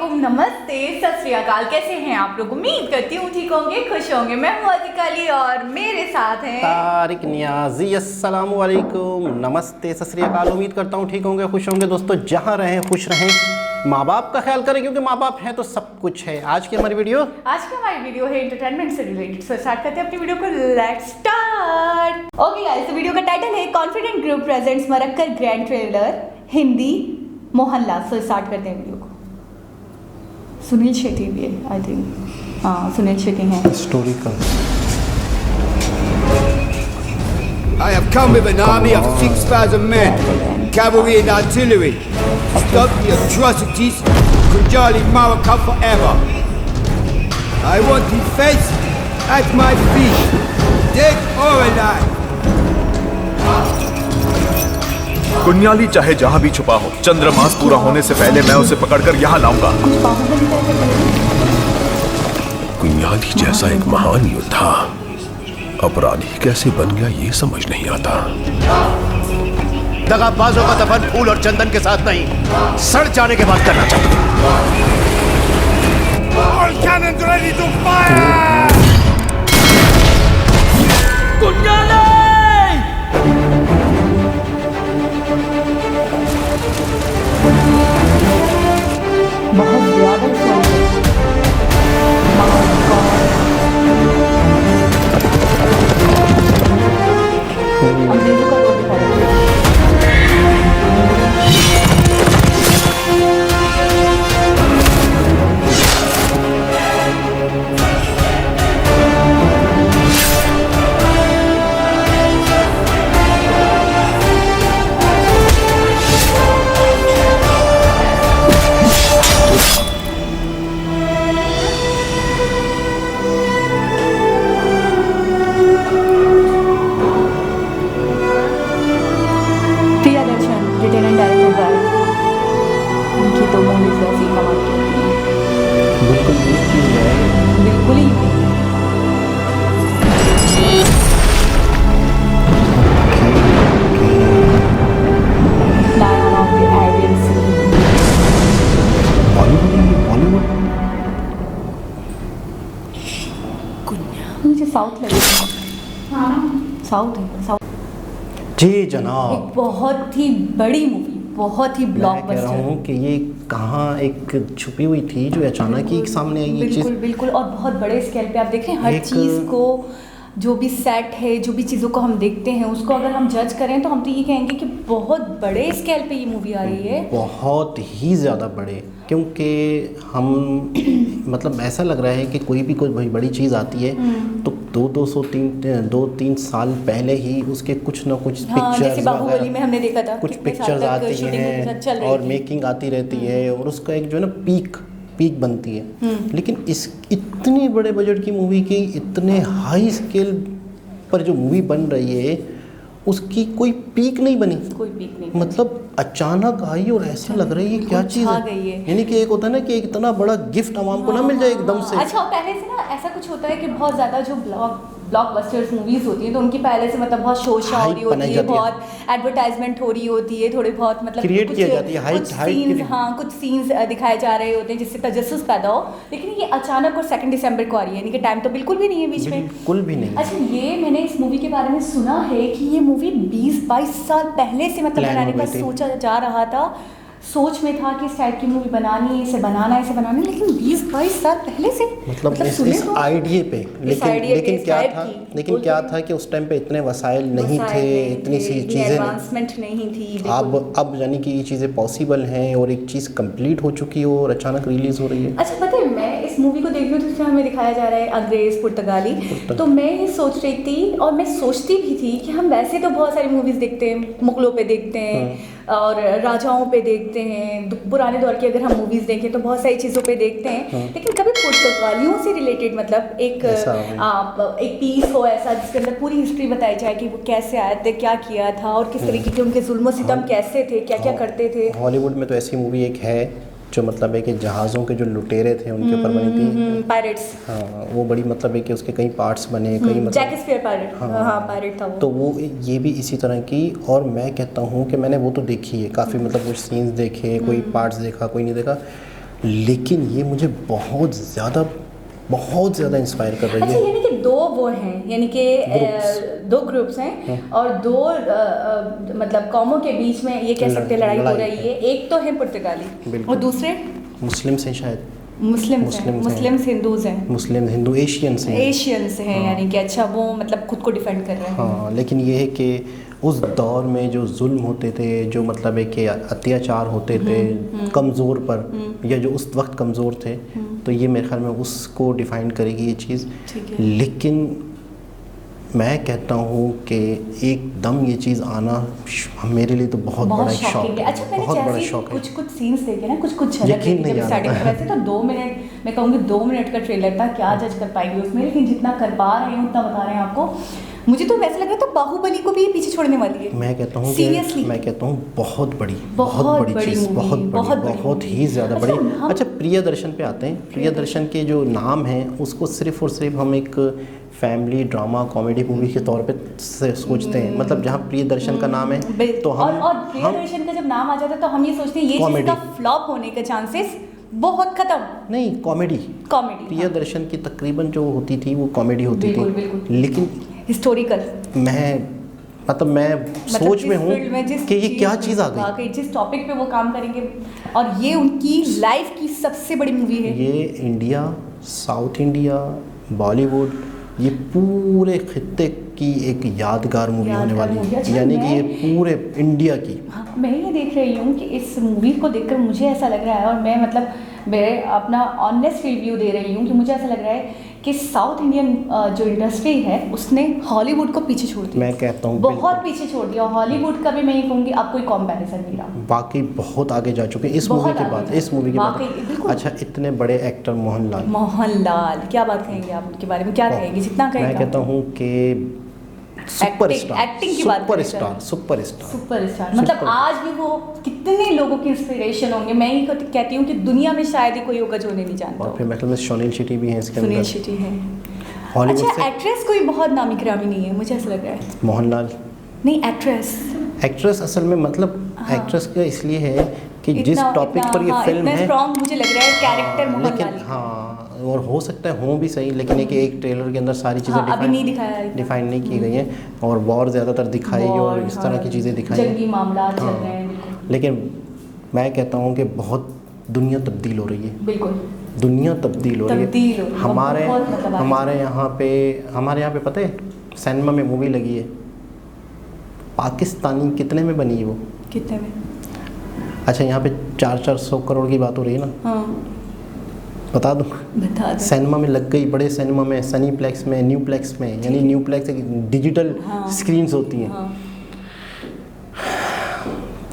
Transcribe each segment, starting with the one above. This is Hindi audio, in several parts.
वालेकुम, नमस्ते, सत श्री अकाल। कैसे हैं आप लोग? उम्मीद करती हूँ ठीक होंगे, खुश होंगे। मैं हूँ अतिक अली और मेरे साथ हैं तारिक नियाजी। अस्सलाम वालेकुम, नमस्ते, सत श्री अकाल। उम्मीद करता हूँ ठीक होंगे, खुश होंगे। दोस्तों, जहाँ रहें खुश रहें, माँ बाप का ख्याल करें क्योंकि माँ बाप हैं तो सब कुछ है। आज की हमारी वीडियो है एंटरटेनमेंट से रिलेटेड। सो स्टार्ट करते हैं अपनी वीडियो को। Let's start. ओके गाइस, तो वीडियो का टाइटल है confident group presents Marakkar grand trailer Hindi Mohanlal. So start करते हैं वीडियो को। सुनील शेट्टी भी है, आई थिंक। हाँ, सुनील शेट्टी हैं। Historical. I have come with an army of 6,000 men, cavalry and artillery, to stop the atrocities of Kunjali Morocco forever. I want defense at my feet, dead or alive. कुन्याली चाहे जहां भी छुपा हो, चंद्रमास पूरा होने से पहले मैं उसे पकड़कर यहाँ लाऊंगा। कुन्याली जैसा एक महान योद्धा अपराधी कैसे बन गया, ये समझ नहीं आता। दगाबाजों का दफन फूल और चंदन के साथ नहीं, सड़ जाने के बाद करना चाहिए। All cannons ready to fire! कुन्याली! बहुत ज्यादा अंग्रेजों का रोल दिखाया है। साउथ है, साउथ। जी जनाब, एक बहुत ही बड़ी मूवी, बहुत ही ब्लॉकबस्टर। मैं कह रहा हूँ कि ये कहाँ एक छुपी हुई थी जो अचानक ही सामने आई। ये चीज़ बिल्कुल और बहुत बड़े स्केल पे आप देखें हर चीज़ को, जो भी सेट है, जो भी चीज़ों को हम देखते हैं उसको अगर हम जज करें तो हम तो ये कहेंगे कि बहुत बड़े स्केल पे ये मूवी आ रही है। बहुत ही ज़्यादा बड़े, क्योंकि हम मतलब ऐसा लग रहा है कि कोई भी कोई बड़ी चीज़ आती है तो 2-3 साल पहले ही उसके कुछ ना कुछ पिक्चर्स, जैसे बाहुबली में हमने देखा था, कुछ पिक्चर्स आती हैं और मेकिंग आती रहती है और उसका एक जो है ना पीक बनती है। लेकिन इस इतने बड़े बजट की मूवी की इतने हाई स्केल पर जो मूवी बन रही है उसकी कोई पीक नहीं बनी, कोई पीक नहीं, मतलब अचानक आई और ऐसा लग रहा है ये क्या चीज़ है। यानी कि एक होता है ना कि इतना बड़ा गिफ्ट आवाम को ना मिल जाए एकदम से। अच्छा, पहले से ना ऐसा कुछ होता है कि बहुत ज़्यादा जो ब्लॉकबस्टर्स मूवीज होती हैं तो उनकी पहले से मतलब बहुत शोर हो रही होती है, बहुत एडवर्टाइजमेंट हो रही होती है, थोड़े बहुत मतलब क्रिएट किया जाती है, कुछ सीन्स दिखाए जा रहे होते हैं जिससे तजस्सुस पैदा हो। लेकिन ये अचानक और 2 दिसंबर को आ रही है, यानी कि टाइम तो बिल्कुल भी नहीं है बीच में, बिल्कुल भी नहीं। अच्छा, ये मैंने इस मूवी के बारे में सुना है कि ये मूवी 20-22 साल पहले से मतलब बनाने का सोचा जा रहा था, सोच में था कि इस टाइप की मूवी बनानी है, इसे बनाना है, लेकिन 20-22 साल पहले से मतलब इस आइडिया पे। लेकिन क्या था कि उस टाइम पे इतने वसाइल नहीं थे, इतनी सी चीज़ें एडवांसमेंट नहीं थी। अब यानी कि ये चीज़ें पॉसिबल हैं और एक चीज़ कंप्लीट हो चुकी हो और अचानक रिलीज़ हो रही है। अच्छा, पता है मैं इस मूवी को देख रही हूँ तो इसमें हमें दिखाया जा रहा है अंग्रेज़ पुर्तगाली, तो मैं ये सोच रही थी और मैं सोचती भी थी कि हम वैसे तो बहुत सारी मूवीज़ देखते हैं, मुगलों पे देखते हैं और राजाओं पे देखते हैं, पुराने दौर की अगर हम मूवीज़ देखें तो बहुत सारी चीज़ों पे देखते हैं, लेकिन कभी पुर्तगालियों से रिलेटेड मतलब एक पीस हो ऐसा जिसके अंदर पूरी हिस्ट्री बताई जाए कि वो कैसे आए थे, क्या किया था और किस तरीके के उनके जुल्म सितम कैसे थे, क्या क्या करते थे। हॉलीवुड में तो ऐसी मूवी एक है जो मतलब है कि जहाज़ों के जो लुटेरे थे उनके ऊपर बनी थी, पायरेट्स। हाँ, वो बड़ी मतलब है कि उसके कई पार्ट्स बने, कई मतलब जैक स्पैरो पायरेट, हाँ पायरेट था वो। तो वो ये भी इसी तरह की, और मैं कहता हूँ कि मैंने वो तो देखी है काफ़ी, मतलब कुछ सीन्स देखे, कोई पार्ट्स देखा, कोई नहीं देखा, लेकिन ये मुझे बहुत ज़्यादा इंस्पायर कर रही अच्छा, है। यानी कि दो वो हैं, यानी कि दो ग्रुप्स हैं और दो मतलब कौमों के बीच में ये कह सकते हैं लड़ाई हो रही है। एक तो है पुर्तगाली और दूसरे मुस्लिम्स हैं शायद, मुस्लिम्स हिंदूज हैं, मुस्लिम हिंदू एशियंस हैं। यानी कि अच्छा वो मतलब खुद को डिफेंड कर रहे हैं। हाँ, लेकिन ये है कि उस दौर में जो जुल्म होते थे, जो मतलब है कि अत्याचार होते थे कमज़ोर पर, या जो उस वक्त कमज़ोर थे, तो ये मेरे ख्याल में उसको डिफ़ाइन करेगी ये चीज़। लेकिन मैं कहता हूँ कि एकदम ये चीज़ आना मेरे लिए तो बहुत बड़ा शौक है। अच्छा, बहुत बड़ा शौक है। कुछ सीन्स देखे ना, कुछ झलक देखी जब स्टार्टिंग में। वैसे तो 2 मिनट, मैं कहूँगी 2 मिनट का ट्रेलर था, क्या जज कर पाएगी उसमें, लेकिन जितना कर पा रहे हैं उतना बता रहे हैं आपको। मुझे तो वैसा लग रहा था बाहुबली को भी पीछे छोड़ने वाली है। मैं कहता हूँ सीरियसली, मैं कहता हूँ बहुत बड़ी चीज़, बहुत ही ज़्यादा बड़ी। अच्छा, प्रियदर्शन पे आते हैं। प्रियदर्शन के जो नाम है उसको सिर्फ और सिर्फ हम एक फैमिली ड्रामा कॉमेडी मूवी के तौर पे सोचते हैं। मतलब जहाँ प्रियदर्शन का नाम है तो हम और प्रियदर्शन का जब नाम आ जाता है तो हम ये सोचते हैं ये चीज़ का फ्लॉप होने के चांसेस बहुत खत्म। नहीं, कॉमेडी प्रियदर्शन की तकरीबन जो होती थी वो कॉमेडी होती थी, लेकिन हिस्टोरिकल मैं सोच में हूँ कि ये क्या चीज़ आ गई, जिस टॉपिक पे वो काम करेंगे, और ये उनकी लाइफ की सबसे बड़ी मूवी है। ये इंडिया, साउथ इंडिया, बॉलीवुड, ये पूरे खित्ते की एक यादगार मूवी होने वाली है। अच्छा, यानी कि ये पूरे इंडिया की। हाँ, मैं ये देख रही हूँ कि इस मूवी को देखकर मुझे ऐसा लग रहा है, और मैं अपना ऑनेस्ट रिव्यू दे रही हूँ कि मुझे ऐसा लग रहा है कि साउथ इंडियन जो इंडस्ट्री है उसने हॉलीवुड को पीछे छोड़ दिया। मैं कहता हूँ बहुत पीछे छोड़ दिया। हॉलीवुड का भी मैं ये कहूँगी अब कोई कंपैरिजन नहीं रहा। बाकी बहुत आगे जा चुके इस मूवी के बाद। अच्छा, इतने बड़े एक्टर मोहनलाल, क्या बात कहेंगे आप उनके बारे में, क्या कहेंगे? जितना कहेंगे। मैं कहता हूँ कि एक्टिंग की बात सुपरस्टार मतलब आज भी वो कितने लोगों की इंस्पिरेशन होंगे। मैं ही कहती हूँ कि दुनिया में शायद ही कोई होगा जो नहीं जानता। और फिर मतलब सुनील शेट्टी भी हैं इसके अंदर। सुनील शेट्टी है हॉलीवुड। अच्छा, एक्ट्रेस कोई बहुत नामी गिरामी नहीं है, मुझे ऐसा लग रहा है। मोहनलाल नहीं, एक्ट्रेस असल में मतलब एक्ट्रेस का इसलिए है कि जिस टॉपिक पर ये फिल्म है स्ट्रॉन्ग मुझे लग रहा है कैरेक्टर मोहनलाल। हाँ, और हो सकता है हो भी सही, लेकिन एक ट्रेलर के अंदर सारी चीज़ें डिफाइन नहीं की गई हैं, और वॉर ज़्यादातर दिखाई और इस तरह की चीज़ें दिखाई, जंगी मामला चल रहे हैं। लेकिन मैं कहता हूँ कि बहुत दुनिया तब्दील हो रही है। बिल्कुल, दुनिया तब्दील हो रही है। हमारे यहाँ पे पता है सिनेमा में मूवी लगी है पाकिस्तानी, कितने में बनी है वो? कितने में? अच्छा, यहाँ पे 400 करोड़ की बात हो रही है ना। हाँ, बता दूँ? सिनेमा में लग गई, बड़े सिनेमा में, सनीप्लेक्स में, न्यूप्लेक्स में, यानी न्यूप्लेक्स डिजिटल स्क्रीन्स होती हैं।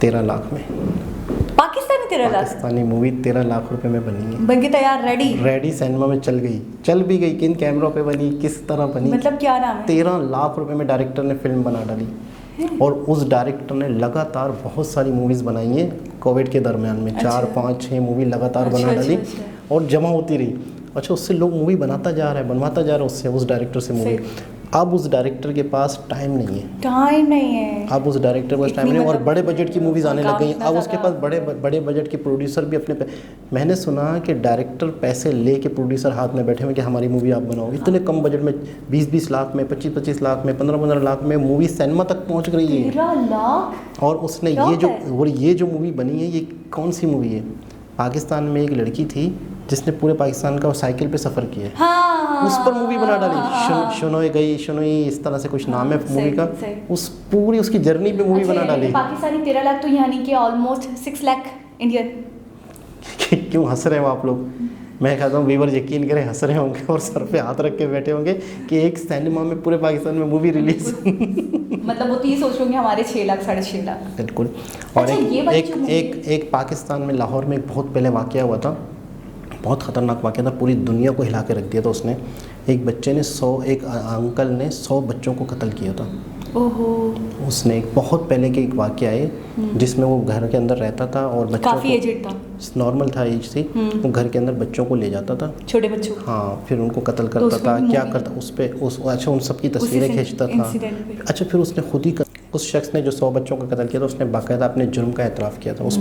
13 लाख में पाकिस्तानी मूवी 13 लाख रुपए में बनी है। बन के तैयार, रेडी सिनेमा में चल भी गई। किन कैमरों पे बनी, किस तरह बनी, मतलब क्या नाम है? 13 लाख रुपए में डायरेक्टर ने फिल्म बना डाली। और उस डायरेक्टर ने लगातार बहुत सारी मूवीज़ बनाई हैं कोविड के दरमियान में। 4, 5, 6 मूवी लगातार बना डाली और जमा होती रही। अच्छा, उससे लोग मूवी बनवाता जा रहा है उससे, उस डायरेक्टर से मूवी। अब उस डायरेक्टर के पास टाइम नहीं है। अब उस डायरेक्टर के पास टाइम नहीं है, और बड़े बजट की मूवीज़ आने लग गई। अब उसके पास बड़े बजट के प्रोड्यूसर भी अपने मैंने सुना कि डायरेक्टर पैसे ले के प्रोड्यूसर हाथ में बैठे हुए कि हमारी मूवी आप बनाओ। इतने कम बजट में 20-20 लाख में, 25-25 लाख में, 15-15 लाख में मूवी सिनेमा तक पहुँच रही है। 13 लाख। और उसने ये जो मूवी बनी है, ये कौन सी मूवी है? पाकिस्तान में एक लड़की थी जिसने पूरे पाकिस्तान का साइकिल पे सफ़र किया है। हाँ, उस पर मूवी बना डाली। शुनोई इस तरह से कुछ नाम है मूवी का। उस पूरी उसकी जर्नी पे मूवी बना डाली। पाकिस्तानी 13 लाख तो यानी कि ऑलमोस्ट 6 लाख इंडियन। क्यों हंस रहे हो आप लोग? मैं कहता हूँ व्यूअर यकीन करें, हंस रहे होंगे और सर पे हाथ रख के बैठे होंगे कि एक सिनेमा में पूरे पाकिस्तान में मूवी रिलीज। मतलब वो तो ये सोच रहे हमारे 6 लाख 6.5 लाख। बिल्कुल। और एक पाकिस्तान में लाहौर में एक बहुत पहले वाक़या हुआ था, बहुत ख़तरनाक वाक़या था, पूरी दुनिया को हिला के रख दिया था उसने। एक बच्चे ने एक अंकल ने 100 बच्चों को कत्ल किया था। ओहो। उसने एक बहुत पहले के एक वाक़या है जिसमें वो घर के अंदर रहता था और बच्चों काफ़ी एजेड था, नॉर्मल था एज से। वो घर के अंदर बच्चों को ले जाता था, छोटे बच्चों। हाँ, फिर उनको कत्ल करता था, क्या करता उस पर अच्छा उन सब की तस्वीरें खींचता था। अच्छा, फिर उसने खुद ही उस शख्स ने जो 100 बच्चों का कत्ल किया था उसने बाकायदा अपने जुर्म का एतराफ़ किया था। उस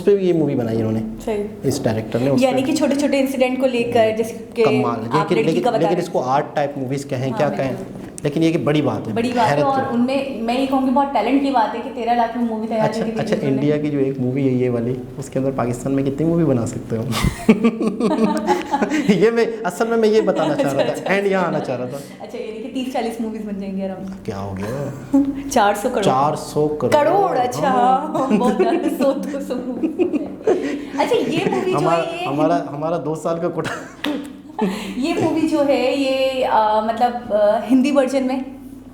पे भी ये मूवी बनाई इन्होंने, सही। इस डायरेक्टर ने। यानी कि छोटे छोटे इंसिडेंट को लेकर जैसे कि कमाल, आप लड़की का बता लेकिन रहे इसको आर्ट टाइप मूवीज़ कहें, हाँ, क्या बिल्कुल। कहें, लेकिन ये कि बड़ी बात है, बड़ी बात है। हैरत और की। उनमें मैं ये कहूँगी बहुत टैलेंट की बात है कि 13 लाख में मूवी तैयार करके अच्छा, भेजी उन्होंने। इंडिया की जो एक मूवी है ये वाली, उसके अंदर पाकिस्तान में कितनी मूवी बना सकते हो? ये मैं असल में ये बताना चाह रहा था, एंड यहाँ आना चाह रहा था। अच्छा, यानी कि 30-40 मूवीज बन जाएंगी आराम से। क्या हो गया? 400 करोड़। 400 करोड़, अच्छा हाँ, बहुत ज़्यादा, 100-200 मूवी। अच्छा, ये मूवी जो है ये हमारा 2 साल का कोटा। ये मूवी जो है ये मतलब हिंदी वर्जन में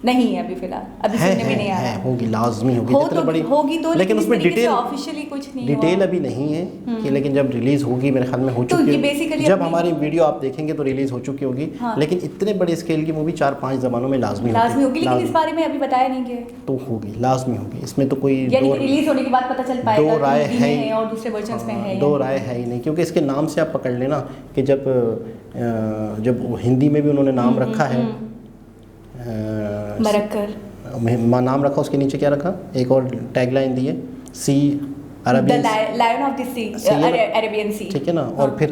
नहीं है अभी फिलहाल, अभी सुनने में नहीं आया। होगी, लाजमी होगी, जितने बड़ी होगी तो, लेकिन उसमें डिटेल ऑफिशियली कुछ नहीं डिटेल अभी नहीं है कि, लेकिन जब रिलीज होगी मेरे ख्याल में हो तो चुकी ये है। basically जब अपनी- हमारी वीडियो आप देखेंगे तो रिलीज हो चुकी होगी। हाँ। लेकिन इतने बड़े स्केल की मूवी 4-5 ज़बानों में लाजमी होगी, लेकिन इस बारे में अभी बताया नहीं गया। तो होगी, लाजमी होगी, इसमें तो कोई यानी कि रिलीज होने के बाद पता चल पाएगा दो राय कि हिंदी है में और दूसरे वर्जन्स में है। दो राय है ही नहीं, क्योंकि इसके नाम से आप पकड़ लेना कि जब हिंदी में भी उन्होंने नाम रखा है, मरक्कर नाम रखा, उसके नीचे क्या रखा, एक और टैगलाइन दी है, sea Arabian, lion of the sea, Arabian sea, ठीक है ना। और फिर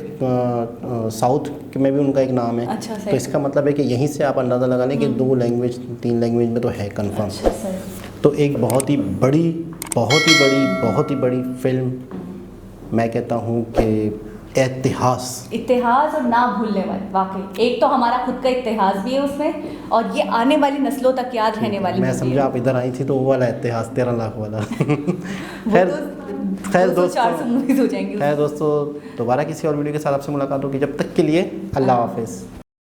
साउथ में भी उनका एक नाम है। अच्छा, तो इसका मतलब है कि यहीं से आप अंदाज़ा लगा लें कि 2 लैंग्वेज 3 लैंग्वेज में तो है कंफर्म। अच्छा सर। तो एक बहुत ही बड़ी फिल्म, मैं कहता हूँ कि इतिहास और ना भूलने वाली, वाकई एक तो हमारा खुद का इतिहास भी है उसमें, और ये आने वाली नस्लों तक याद रहने वाली। मैं समझा आप इधर आई थी तो वो वाला इतिहास 13 लाख वाला। खैर दोस्तों, दोबारा किसी और वीडियो के साथ आपसे मुलाकात होगी, जब तक के लिए अल्लाह हाफिज़।